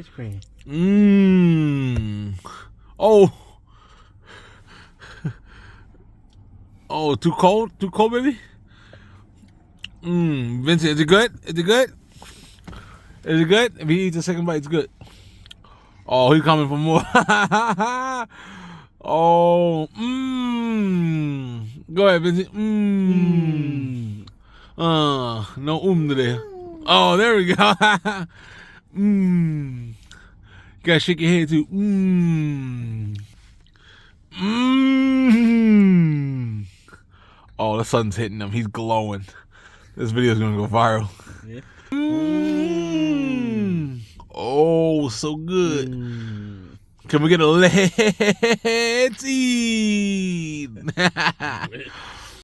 Ice cream. Mmm. Oh. Oh, too cold? Too cold, baby? Vincent, is it good? Is it good? Is it good? If he eats a second bite, it's good. Oh, he's coming for more. Oh, Go ahead, Vincent. No today. Oh, there we go. You gotta shake your head too. Oh, the sun's hitting him. He's glowing. This video's gonna go viral. Yeah. Oh, so good. Can we get a let's eat?